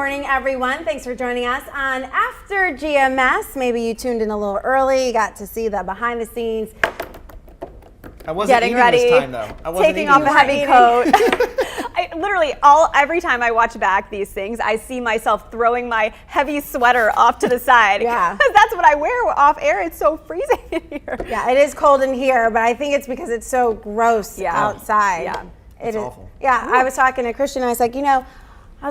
morning, everyone. Thanks for joining us on After GMS. Maybe you tuned in a little early, you got to see the behind the scenes. I wasn't getting eating ready, this time, though. I wasn't taking off a heavy coat. Every time I watch back these things, I see myself throwing my heavy sweater off to the side. Yeah. Because that's what I wear off air. It's so freezing in here. Yeah, it is cold in here, but I think it's because it's so gross outside. Yeah. It is awful. Yeah, I was talking to Christian, I was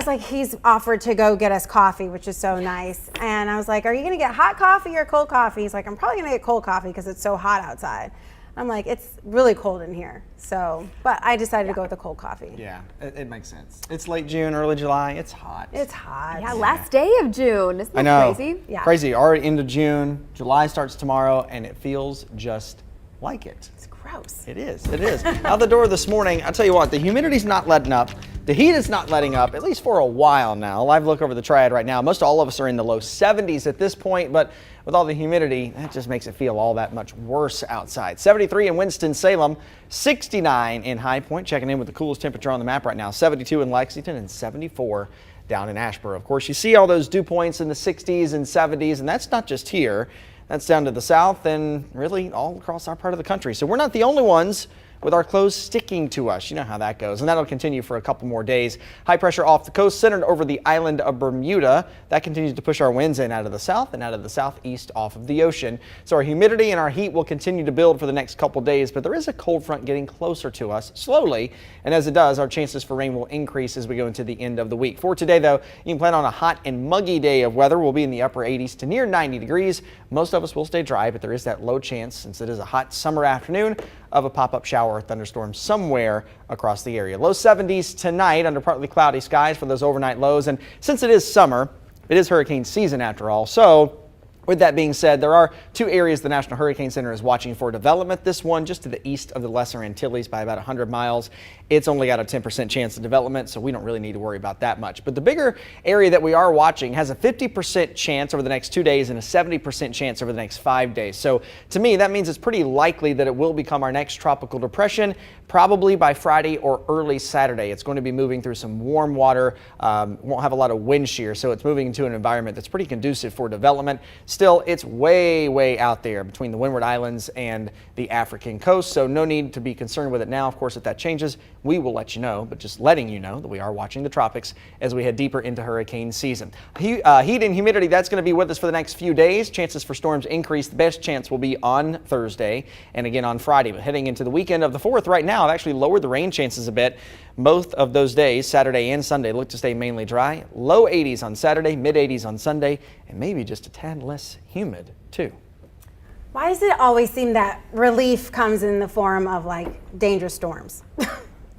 like, he's offered to go get us coffee, which is so nice. And I was like, are you gonna get hot coffee or cold coffee? He's like, I'm probably gonna get cold coffee because it's so hot outside. I'm like, it's really cold in here. So, but I decided to go with the cold coffee. Yeah, it makes sense. It's late June, early July. It's hot. It's hot. Yeah, last day of June. Isn't that I know. crazy? Yeah. Crazy. Already into June. July starts tomorrow, and it feels just like it. It's gross. It is. It is. Out the door this morning, I'll tell you what, the humidity's not letting up. The heat is not letting up, at least for a while now. Live look over the triad right now. Most all of us are in the low 70s at this point, but with all the humidity, that just makes it feel all that much worse outside. 73 in Winston-Salem, 69 in High Point, checking in with the coolest temperature on the map right now, 72 in Lexington and 74 down in Asheboro. Of course, you see all those dew points in the 60s and 70s, and that's not just here. That's down to the south and really all across our part of the country. So we're not the only ones with our clothes sticking to us. You know how that goes, and that'll continue for a couple more days. High pressure off the coast centered over the island of Bermuda. That continues to push our winds in out of the south and out of the southeast off of the ocean. So our humidity and our heat will continue to build for the next couple days, but there is a cold front getting closer to us slowly, and as it does, our chances for rain will increase as we go into the end of the week. For today, though, you can plan on a hot and muggy day of weather. We'll be in the upper 80s to near 90 degrees. Most of us will stay dry, but there is that low chance, since it is a hot summer afternoon, of a pop-up shower or thunderstorm somewhere across the area. Low 70s tonight under partly cloudy skies for those overnight lows. And since it is summer, it is hurricane season after all. So with that being said, there are two areas the National Hurricane Center is watching for development. This one just to the east of the Lesser Antilles by about 100 miles. It's only got a 10% chance of development, so we don't really need to worry about that much. But the bigger area that we are watching has a 50% chance over the next 2 days and a 70% chance over the next 5 days. So to me, that means it's pretty likely that it will become our next tropical depression, probably by Friday or early Saturday. It's going to be moving through some warm water, won't have a lot of wind shear, so it's moving into an environment that's pretty conducive for development. Still, it's way, way out there between the Windward Islands and the African coast, so no need to be concerned with it now. Of course, if that changes, we will let you know, but just letting you know that we are watching the tropics as we head deeper into hurricane season. Heat and humidity, that's going to be with us for the next few days. Chances for storms increase. The best chance will be on Thursday and again on Friday, but heading into the weekend of the 4th right now, I've actually lowered the rain chances a bit. Both of those days, Saturday and Sunday, look to stay mainly dry. Low 80s on Saturday, mid 80s on Sunday, and maybe just a tad less humid too. Why does it always seem that relief comes in the form of like dangerous storms?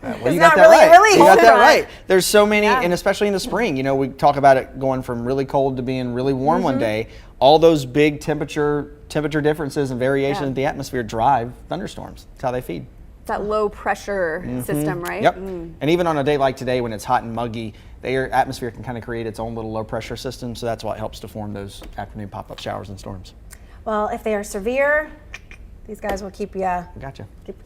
Well, you got that right. You got that right. There's so many, and especially in the spring, you know, we talk about it going from really cold to being really warm one day. All those big temperature differences and variations in the atmosphere drive thunderstorms. That's how they feed. That low pressure system, right? Yep. And even on a day like today when it's hot and muggy, the atmosphere can kind of create its own little low pressure system. So that's why it helps to form those afternoon pop-up showers and storms. Well, if they are severe, these guys will keep you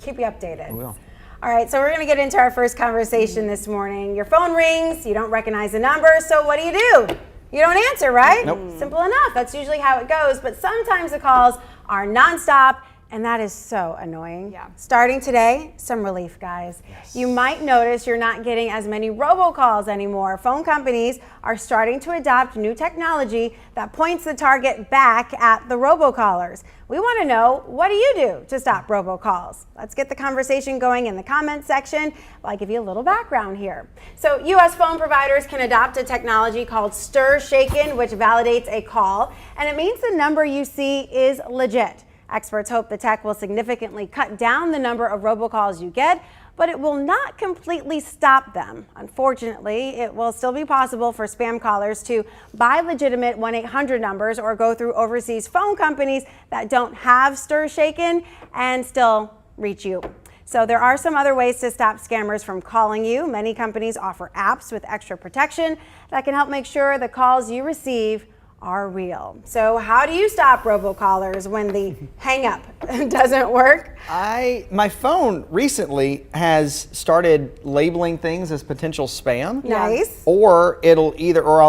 keep you updated. We will. All right, so we're going to get into our first conversation this morning. Your phone rings, you don't recognize the number, so what do? You don't answer, right? Nope. Simple enough. That's usually how it goes, but sometimes the calls are nonstop, and that is so annoying. Yeah. Starting today, some relief, guys. Yes. You might notice you're not getting as many robocalls anymore. Phone companies are starting to adopt new technology that points the target back at the robocallers. We want to know, what do you do to stop robocalls? Let's get the conversation going in the comments section. I'll give you a little background here. So U.S. phone providers can adopt a technology called stir shaken, which validates a call, and it means the number you see is legit. Experts hope the tech will significantly cut down the number of robocalls you get, but it will not completely stop them. Unfortunately, it will still be possible for spam callers to buy legitimate 1-800 numbers or go through overseas phone companies that don't have stir shaken and still reach you. So there are some other ways to stop scammers from calling you. Many companies offer apps with extra protection that can help make sure the calls you receive are real. So how do you stop robocallers when the hang up doesn't work? My phone recently has started labeling things as potential spam. Nice. Or I'll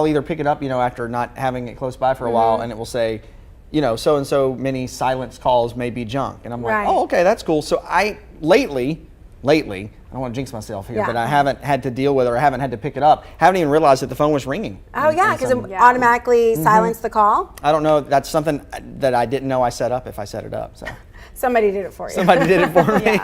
either pick it up, after not having it close by for a while, and it will say, so and so many silenced calls may be junk. And I'm like, oh, okay, that's cool. So lately, I don't want to jinx myself here, but I haven't had to deal with it, or I haven't had to pick it up. Haven't even realized that the phone was ringing. Oh yeah, because it automatically silenced the call. I don't know. That's something that I didn't know I set up if I set it up. So somebody did it for you. Somebody did it for me.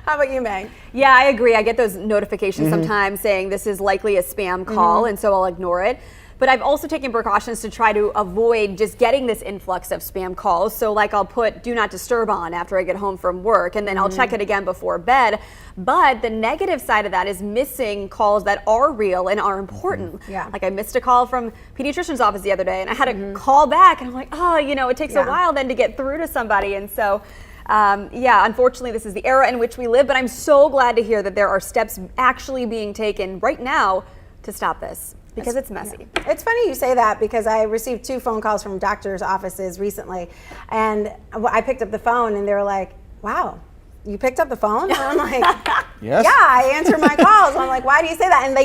How about you, Meg? Yeah, I agree. I get those notifications sometimes saying this is likely a spam call, and so I'll ignore it. But I've also taken precautions to try to avoid just getting this influx of spam calls. So like I'll put do not disturb on after I get home from work, and then I'll check it again before bed. But the negative side of that is missing calls that are real and are important. Like I missed a call from pediatrician's office the other day, and I had to call back, and I'm like, oh, it takes a while then to get through to somebody. And so unfortunately, this is the era in which we live, but I'm so glad to hear that there are steps actually being taken right now to stop this. Because it's messy. It's funny you say that, because I received 2 phone calls from doctors' offices recently, and I picked up the phone and they were like, wow, you picked up the phone? And I'm like, yes. Yeah, I answer my calls. I'm like, why do you say that? And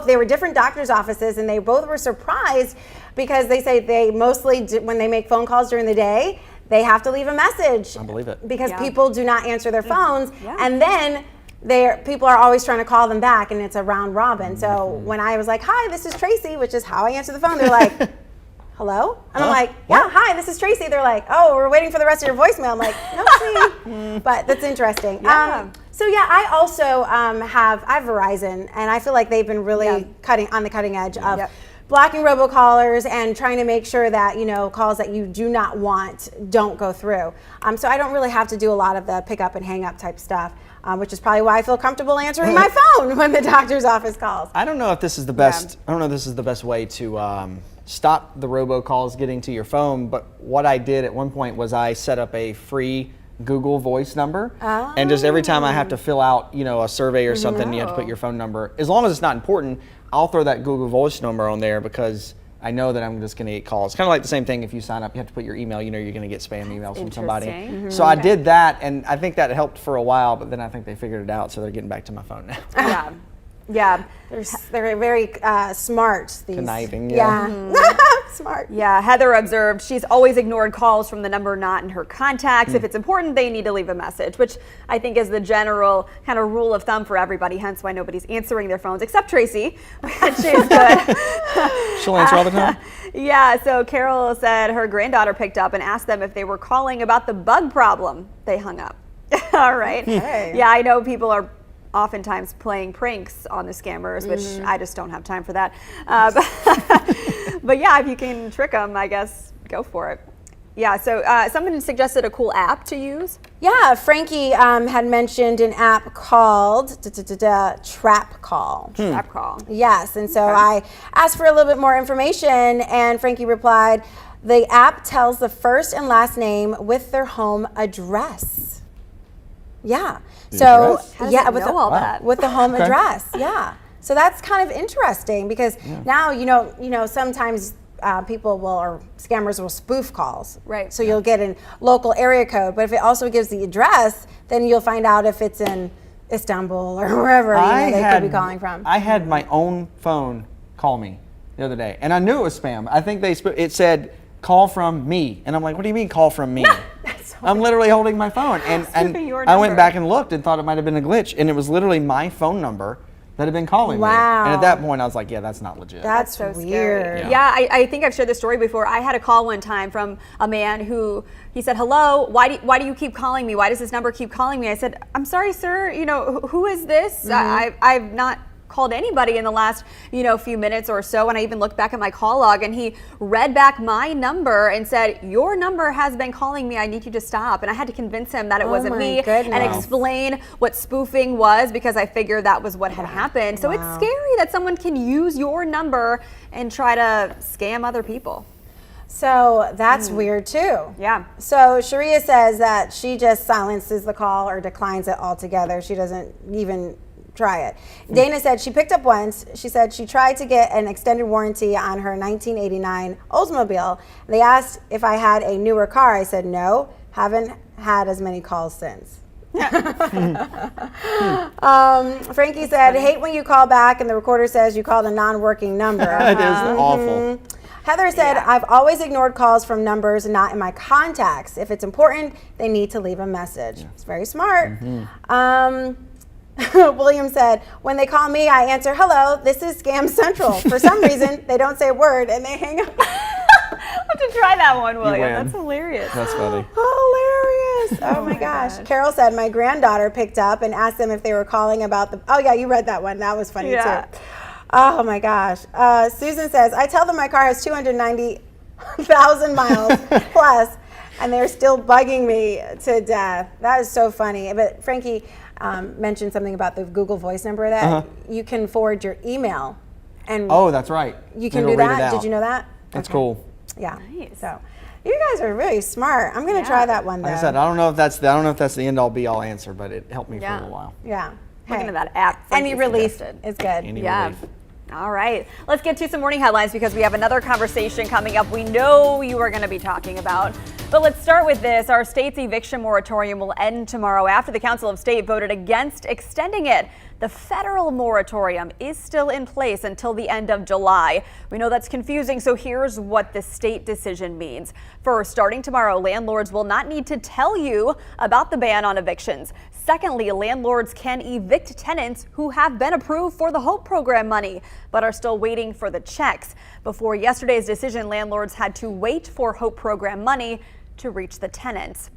they were different doctors' offices, and they both were surprised, because they say they mostly, when they make phone calls during the day, they have to leave a message. I believe it. Because people do not answer their phones, and then people are always trying to call them back, and it's a round robin. So when I was like, hi, this is Tracy, which is how I answer the phone, they're like, hello? And I'm like, yeah, hi, this is Tracy. They're like, oh, we're waiting for the rest of your voicemail. I'm like, no, it's me. But that's interesting. So yeah, I also have Verizon, and I feel like they've been really on the cutting edge of blocking robocallers and trying to make sure that, calls that you do not want don't go through. So I don't really have to do a lot of the pick up and hang up type stuff. Which is probably why I feel comfortable answering my phone when the doctor's office calls. I don't know if this is the best. I don't know if this is the best way to stop the robocalls getting to your phone. But what I did at one point was I set up a free Google Voice number, and just every time I have to fill out, a survey or something, you have to put your phone number. As long as it's not important, I'll throw that Google Voice number on there, because I know that I'm just going to get calls. Kind of like the same thing if you sign up, you have to put your email, you're going to get spam emails from somebody. So I did that, and I think that helped for a while, but then I think they figured it out, so they're getting back to my phone now. Yeah, they're very smart. These. Conniving, smart. Yeah, Heather observed she's always ignored calls from the number not in her contacts. If it's important, they need to leave a message, which I think is the general kind of rule of thumb for everybody, hence why nobody's answering their phones, except Tracy, which is good. She'll answer all the time? Yeah, so Carol said her granddaughter picked up and asked them if they were calling about the bug problem. They hung up. All right. Hey. Yeah, I know people are oftentimes playing pranks on the scammers, which I just don't have time for that. But yeah, if you can trick them, I guess go for it. Yeah, so someone suggested a cool app to use. Yeah, Frankie had mentioned an app called Trap Call. Trap Call. Yes, and so I asked for a little bit more information, and Frankie replied, the app tells the first and last name with their home address. Yeah. So with the home address. Yeah. So that's kind of interesting, because now sometimes scammers will spoof calls. Right. So you'll get a local area code, but if it also gives the address, then you'll find out if it's in Istanbul or wherever they could be calling from. I had my own phone call me the other day, and I knew it was spam. I think it said call from me, and I'm like, what do you mean call from me? I'm literally holding my phone, and I went back and looked and thought it might have been a glitch, and it was literally my phone number that had been calling me. And at that point, I was like, yeah, that's not legit. That's so weird. Scary. Yeah, I think I've shared this story before. I had a call one time from a man who, he said, hello, why do you keep calling me? Why does this number keep calling me? I said, I'm sorry, sir, who is this? I've not called anybody in the last few minutes or so, and I even looked back at my call log, and he read back my number and said, your number has been calling me, I need you to stop. And I had to convince him that it wasn't me and explain what spoofing was, because I figured that was what had happened. So it's scary that someone can use your number and try to scam other people. So that's weird too. Yeah. So Sharia says that she just silences the call or declines it altogether. She doesn't even try it. Dana said she picked up once. She said she tried to get an extended warranty on her 1989 Oldsmobile. They asked if I had a newer car. I said no, haven't had as many calls since. Frankie said, hate when you call back and the recorder says you called a non-working number. It is awful. Heather said, I've always ignored calls from numbers not in my contacts. If it's important, they need to leave a message. It's very smart. William said, when they call me, I answer, hello, this is Scam Central. For some reason, they don't say a word and they hang up. I'll have to try that one, William. win. That's hilarious. That's funny. Hilarious. Oh my gosh. Carol said, my granddaughter picked up and asked them if they were calling about the, oh yeah, you read that one. That was funny too. Oh my gosh. Susan says, I tell them my car has 290,000 miles plus, and they're still bugging me to death. That is so funny. But Frankie mentioned something about the Google Voice number that you can forward your email. And Oh, that's right. you can do that. Did you know that? That's cool. Yeah. Nice. So you guys are really smart. I'm gonna try that one though. Like I said, I don't know if that's the end all be all answer, but it helped me for a little while. Yeah. Looking at that app. Any relief suggested. is good. Any relief. All right, let's get to some morning headlines because we have another conversation coming up we know you are going to be talking about. But let's start with this. Our state's eviction moratorium will end tomorrow after the Council of State voted against extending it. The federal moratorium is still in place until the end of July. We know that's confusing, so here's what the state decision means. First, starting tomorrow, landlords will not need to tell you about the ban on evictions. Secondly, landlords can evict tenants who have been approved for the HOPE program money, but are still waiting for the checks. Before yesterday's decision, landlords had to wait for HOPE program money to reach the tenants.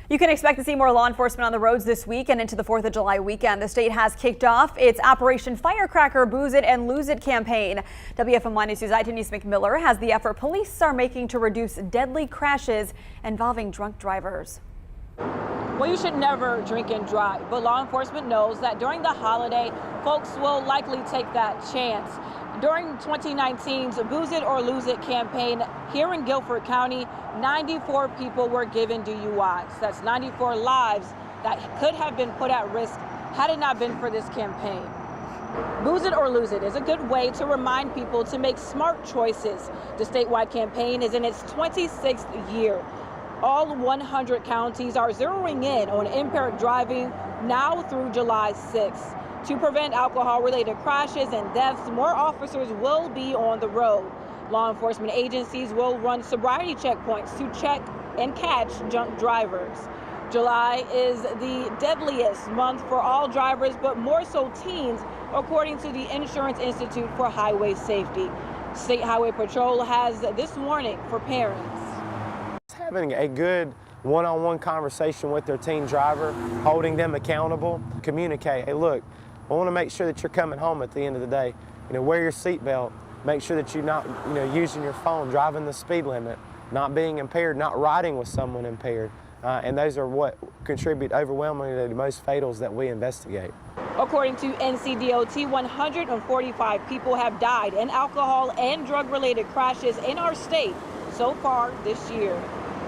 You can expect to see more law enforcement on the roads this week and into the 4th of July weekend. The state has kicked off its Operation Firecracker Booze It and Lose It campaign. WFMY News' Denise McMiller has the effort police are making to reduce deadly crashes involving drunk drivers. Well, you should never drink and drive, but law enforcement knows that during the holiday, folks will likely take that chance. During 2019's Booze It or Lose It campaign here in Guilford County, 94 people were given DUIs. That's 94 lives that could have been put at risk had it not been for this campaign. Booze It or Lose It is a good way to remind people to make smart choices. The statewide campaign is in its 26th year. All 100 counties are zeroing in on impaired driving now through July 6th. To prevent alcohol-related crashes and deaths, more officers will be on the road. Law enforcement agencies will run sobriety checkpoints to check and catch drunk drivers. July is the deadliest month for all drivers, but more so teens, according to the Insurance Institute for Highway Safety. State Highway Patrol has this warning for parents. Having a good one-on-one conversation with their teen driver, holding them accountable, communicate, hey look, I want to make sure that you're coming home at the end of the day. Wear your seatbelt, make sure that you're not using your phone, driving the speed limit, not being impaired, not riding with someone impaired. And those are what contribute overwhelmingly to the most fatals that we investigate. According to NCDOT, 145 people have died in alcohol and drug-related crashes in our state so far this year.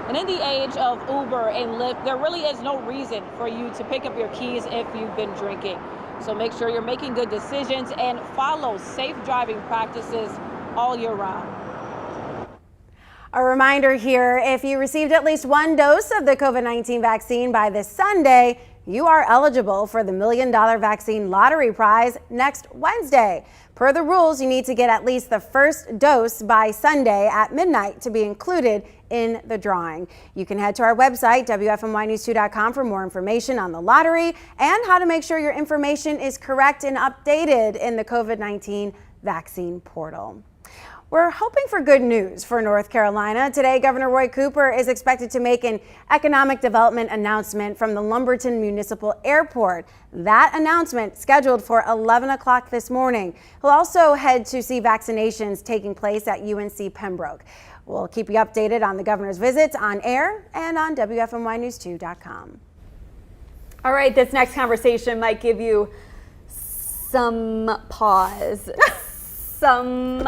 And in the age of Uber and Lyft, there really is no reason for you to pick up your keys if you've been drinking. So make sure you're making good decisions and follow safe driving practices all year round. A reminder here, if you received at least one dose of the COVID-19 vaccine by this Sunday, you are eligible for the $1 million vaccine lottery prize next Wednesday. Per the rules, you need to get at least the first dose by Sunday at midnight to be included in the drawing. You can head to our website, WFMYnews2.com, for more information on the lottery and how to make sure your information is correct and updated in the COVID-19 vaccine portal. We're hoping for good news for North Carolina. Today, Governor Roy Cooper is expected to make an economic development announcement from the Lumberton Municipal Airport. That announcement scheduled for 11 o'clock this morning. He'll also head to see vaccinations taking place at UNC Pembroke. We'll keep you updated on the governor's visits on air and on WFMYnews2.com. All right, this next conversation might give you some pause, some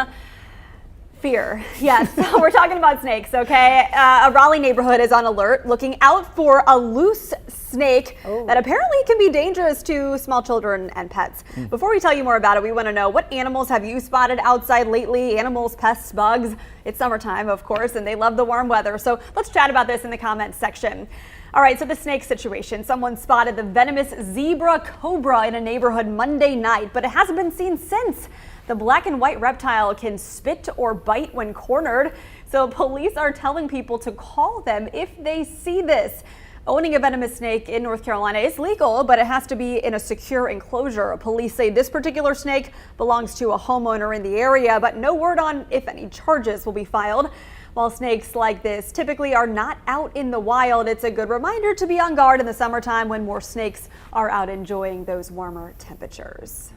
Fear. Yes, we're talking about snakes, okay? A Raleigh neighborhood is on alert, looking out for a loose snake that apparently can be dangerous to small children and pets. Before we tell you more about it, we want to know, what animals have you spotted outside lately? Animals, pests, bugs? It's summertime, of course, and they love the warm weather. So let's chat about this in the comments section. All right, so the snake situation. Someone spotted the venomous zebra cobra in a neighborhood Monday night, but it hasn't been seen since. The black and white reptile can spit or bite when cornered, so police are telling people to call them if they see this. Owning a venomous snake in North Carolina is legal, but it has to be in a secure enclosure. Police say this particular snake belongs to a homeowner in the area, but no word on if any charges will be filed. While snakes like this typically are not out in the wild, it's a good reminder to be on guard in the summertime when more snakes are out enjoying those warmer temperatures.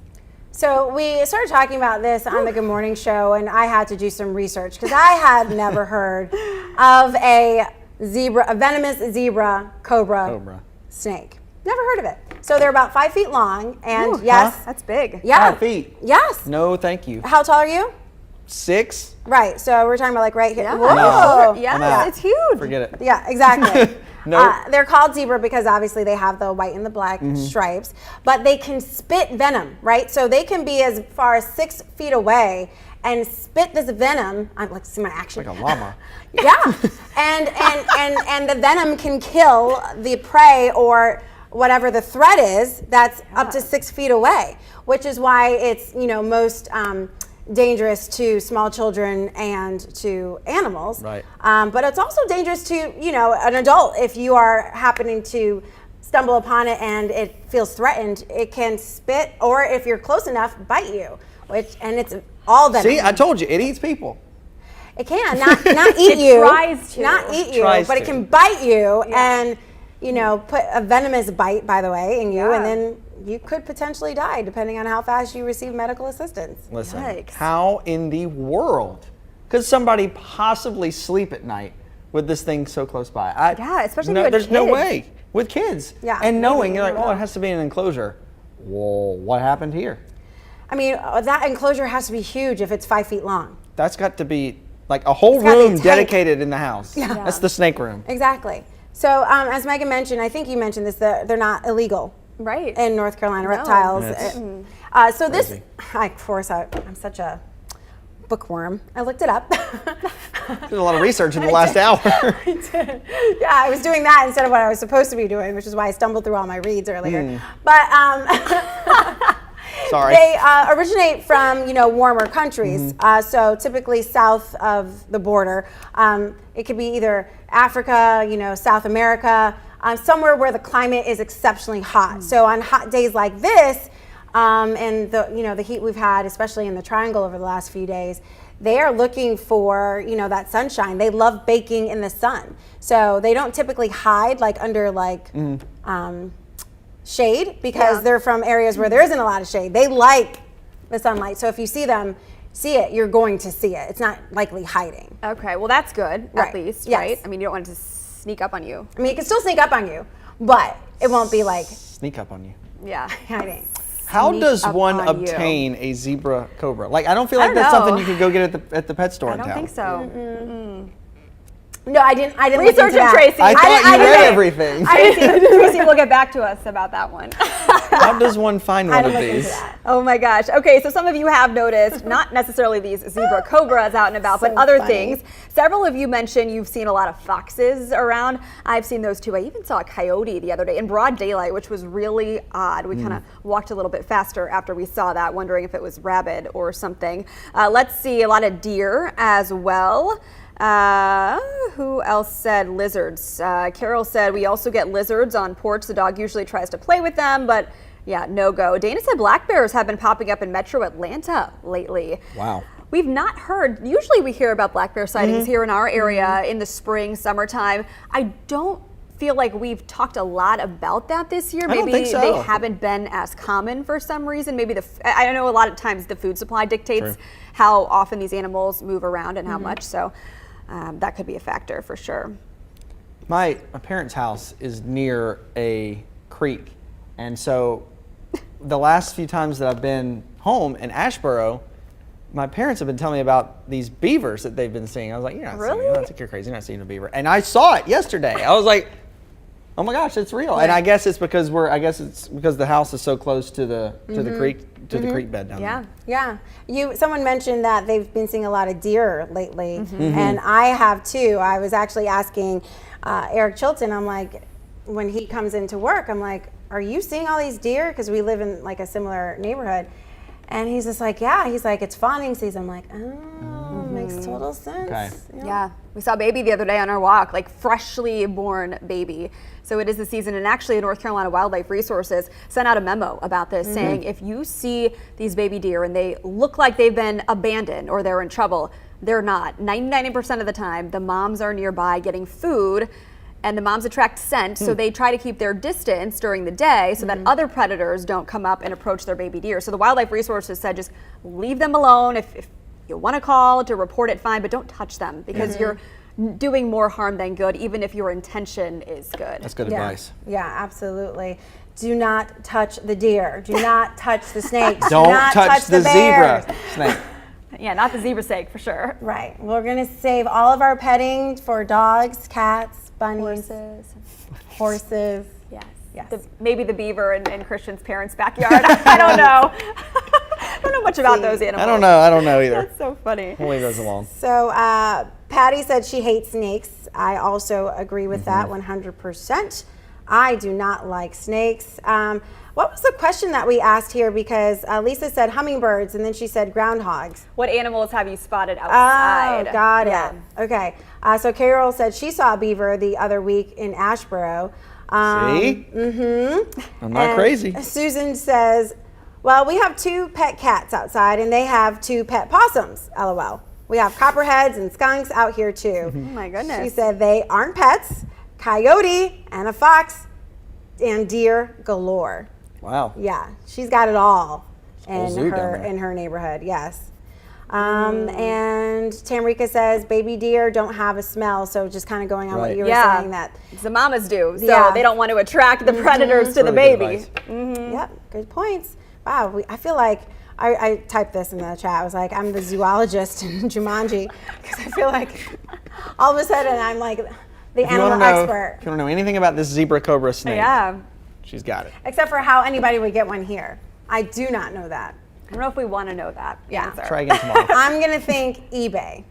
So we started talking about this on the Good Morning Show, and I had to do some research because I had never heard of a venomous zebra cobra snake. Never heard of it. So they're about 5 feet long, and yes, that's big. Yeah, 5 feet. Yes. No, thank you. How tall are you? 6. Right. So we're talking about like right here. Yeah. Whoa. I'm Yeah, out. it's huge. Forget it. Yeah, exactly. Nope. They're called zebra because obviously they have the white and the black stripes, but they can spit venom, right? So they can be as far as 6 feet away and spit this venom. I'd like to see my action. Like a llama. Yeah, and the venom can kill the prey or whatever the threat is that's up to 6 feet away, which is why it's most dangerous to small children and to animals. Right. But it's also dangerous to an adult if you are happening to stumble upon it and it feels threatened. It can spit, or if you're close enough, bite you. And it's all venom. See, I told you, it eats people. It can not eat you. Tries to. Not eat you, Tries but to. it can bite you and put a venomous bite, by the way, in you, and then you could potentially die depending on how fast you receive medical assistance. Listen, Yikes. how in the world could somebody possibly sleep at night with this thing so close by? Yeah, especially if you had there's no kids. way with kids. Yeah, and knowing maybe, you're like, I don't oh, it know. has to be an enclosure. Whoa, what happened here? I mean, that enclosure has to be huge if it's 5 feet long. That's got to be like a whole It's gotta be room tight. dedicated in the house. Yeah. That's the snake room. Exactly. So as Megan mentioned, I think you mentioned this, they're not illegal. Right. In North Carolina, No. reptiles. That's So this, crazy. of course, I'm such a bookworm. I looked it up. Did a lot of research in the last hour. Yeah, I was doing that instead of what I was supposed to be doing, which is why I stumbled through all my reads earlier. But Sorry. they originate from warmer countries. So typically south of the border. It could be either Africa, South America, somewhere where the climate is exceptionally hot. So on hot days like this, and the heat we've had, especially in the Triangle over the last few days, they are looking for that sunshine. They love baking in the sun. So they don't typically hide like under shade because they're from areas where there isn't a lot of shade. They like the sunlight. So if you see it, you're going to see it. It's not likely hiding. Okay, well that's good, Right. at least, Yes. right? I mean, you don't want it to sneak up on you. I mean, it can still sneak up on you, but it won't be like Sneak up on you. Yeah. hiding. How Sneak does up one on you. obtain a zebra cobra? Like, I don't feel I like don't that's something know. you could go get at the pet store I in don't town. think so. No, I didn't look Research into it, that. Tracy. I thought I you read didn't. everything. Tracy will get back to us about that one. How does one find I one of didn't look into these? that. Oh my gosh. Okay, so some of you have noticed, not necessarily these zebra cobras out and about, but So other funny. things. Several of you mentioned you've seen a lot of foxes around. I've seen those too. I even saw a coyote the other day in broad daylight, which was really odd. We kind of walked a little bit faster after we saw that, wondering if it was rabid or something. Let's see, a lot of deer as well. Who else said lizards? Carol said we also get lizards on porch. The dog usually tries to play with them, but yeah, no go. Dana said black bears have been popping up in metro Atlanta lately. Wow. We've not heard, usually we hear about black bear sightings here in our area in the spring, summertime. I don't feel like we've talked a lot about that this year. I don't Maybe think so. they haven't been as common for some reason. Maybe I know a lot of times the food supply dictates True. how often these animals move around and how much. So that could be a factor for sure. My parents' house is near a creek, and so the last few times that I've been home in Asheboro, my parents have been telling me about these beavers that they've been seeing. I was like, you're not seeing it. I don't think you're crazy. You're not seeing a beaver. And I saw it yesterday. I was like, oh my gosh, it's real. And I guess it's because the house is so close to the creek, the creek bed down there. Yeah. Someone mentioned that they've been seeing a lot of deer lately, and I have too. I was actually asking Eric Chilton, I'm like, when he comes into work, I'm like, are you seeing all these deer? Because we live in like a similar neighborhood. And he's just like, yeah. He's like, it's fawning season. I'm like, oh, makes total sense. Okay. Yeah, we saw a baby the other day on our walk, like freshly born baby. So it is the season, and actually North Carolina Wildlife Resources sent out a memo about this saying if you see these baby deer and they look like they've been abandoned or they're in trouble, they're not. 99% of the time, the moms are nearby getting food, and the moms attract scent, so they try to keep their distance during the day so that other predators don't come up and approach their baby deer. So the Wildlife Resources said just leave them alone. If you want to call to report it, fine, but don't touch them because you're doing more harm than good, even if your intention is good. That's good advice. Yeah, absolutely. Do not touch the deer. Do not touch the snakes. Don't Do not touch the bears. zebra snake. Yeah, not the zebra snake for sure. Right. We're going to save all of our petting for dogs, cats, bunnies, horses. Yes. Maybe the beaver in Christian's parents' backyard. I don't know. I don't know much about those animals. I don't know either. That's so funny. We'll leave those alone. So Patty said she hates snakes. I also agree with that 100%. I do not like snakes. What was the question that we asked here? Because Lisa said hummingbirds, and then she said groundhogs. What animals have you spotted outside? Oh, got it. Okay. So Carol said she saw a beaver the other week in Ashboro. See? I'm not crazy. Susan says, well, we have 2 pet cats outside, and they have 2 pet possums, LOL. We have copperheads and skunks out here, too. Oh, my goodness. She said they aren't pets, coyote and a fox, and deer galore. Wow. Yeah, she's got it all in zoo down there. her neighborhood. Yes. And Tamrika says baby deer don't have a smell, so just kind of going on what you were saying that the mamas do, so they don't want to attract the predators to the baby. Yep, good points. Wow, I feel like I typed this in the chat. I was like, I'm the zoologist in Jumanji because I feel like all of a sudden I'm like the animal expert. If you want to know anything about this zebra cobra snake, she's got it. Except for how anybody would get one here. I do not know that. I don't know if we want to know that answer. Try again tomorrow. I'm going to think eBay.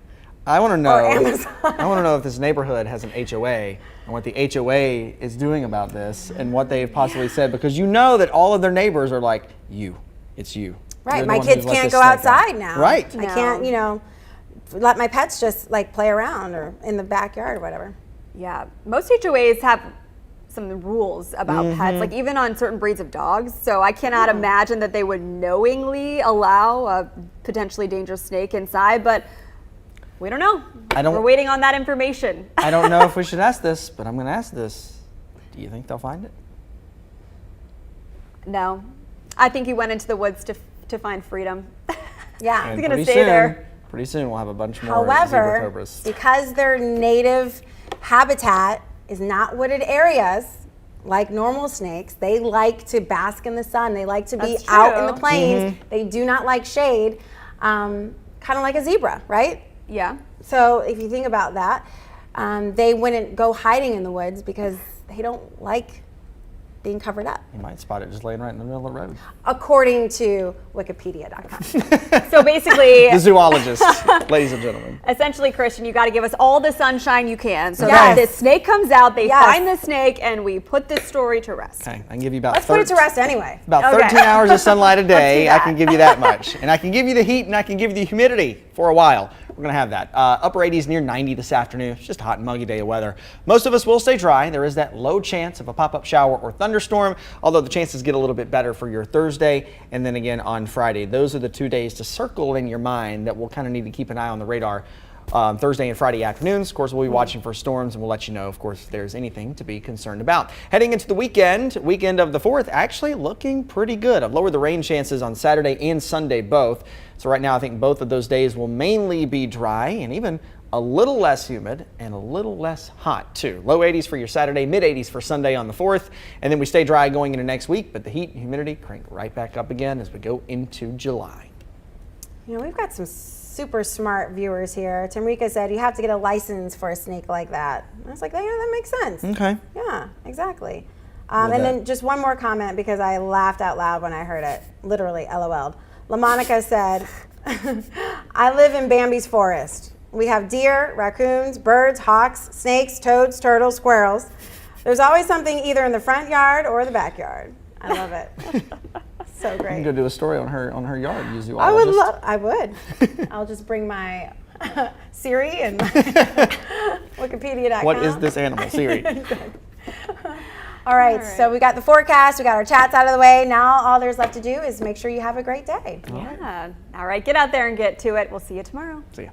I want to know. Or Amazon. I want to know if this neighborhood has an HOA and what the HOA is doing about this and what they've possibly said, because you know that all of their neighbors are like, it's you. Right, You're my the one kids who's let can't this go snake outside out. now. Right. I can't, let my pets just like play around or in the backyard or whatever. Yeah, most HOAs have some rules about pets, like even on certain breeds of dogs. So I cannot imagine that they would knowingly allow a potentially dangerous snake inside, but we don't know. We're waiting on that information. I don't know if we should ask this, but I'm going to ask this. Do you think they'll find it? No. I think he went into the woods to find freedom. Yeah. He's going to stay there. Pretty soon we'll have a bunch more zebra However, cobras. because their native habitat is not wooded areas like normal snakes, they like to bask in the sun. They like to be out in the plains. They do not like shade, kind of like a zebra, right? Yeah. So if you think about that, they wouldn't go hiding in the woods because they don't like being covered up. You might spot it just laying right in the middle of the road. According to Wikipedia.com. So basically, the zoologist, ladies and gentlemen. Essentially, Christian, you got to give us all the sunshine you can. So that this snake comes out, they find the snake, and we put this story to rest. Okay, I can give you about Let's put it to rest anyway. About 13 hours of sunlight a day. I can give you that much. And I can give you the heat and I can give you the humidity for a while. We're going to have that. Upper 80s, near 90 this afternoon. It's just a hot and muggy day of weather. Most of us will stay dry. There is that low chance of a pop-up shower or thunderstorm, although the chances get a little bit better for your Thursday and then again on Friday. Those are the 2 days to circle in your mind that we'll kind of need to keep an eye on the radar. Thursday and Friday afternoons. Of course, we'll be watching for storms, and we'll let you know, of course, if there's anything to be concerned about. Heading into the weekend of the 4th, actually looking pretty good. I've lowered the rain chances on Saturday and Sunday both. So right now, I think both of those days will mainly be dry and even a little less humid and a little less hot too. Low 80s for your Saturday, mid 80s for Sunday on the 4th. And then we stay dry going into next week, but the heat and humidity crank right back up again as we go into July. You know, we've got some super smart viewers here. Tamrika said you have to get a license for a snake like that. I was like, yeah, that makes sense. Okay. Yeah, exactly. And then just one more comment because I laughed out loud when I heard it. Literally, LOL'd. LaMonica said, I live in Bambi's forest. We have deer, raccoons, birds, hawks, snakes, toads, turtles, squirrels. There's always something either in the front yard or the backyard. I love it. So I'm great. gonna do a story on her yard. Use I would. I'll just bring my Siri and my Wikipedia.com. What is this animal, Siri? All right, so we got the forecast, we got our chats out of the way. Now all there's left to do is make sure you have a great day. Yeah. All right, get out there and get to it. We'll see you tomorrow. See ya.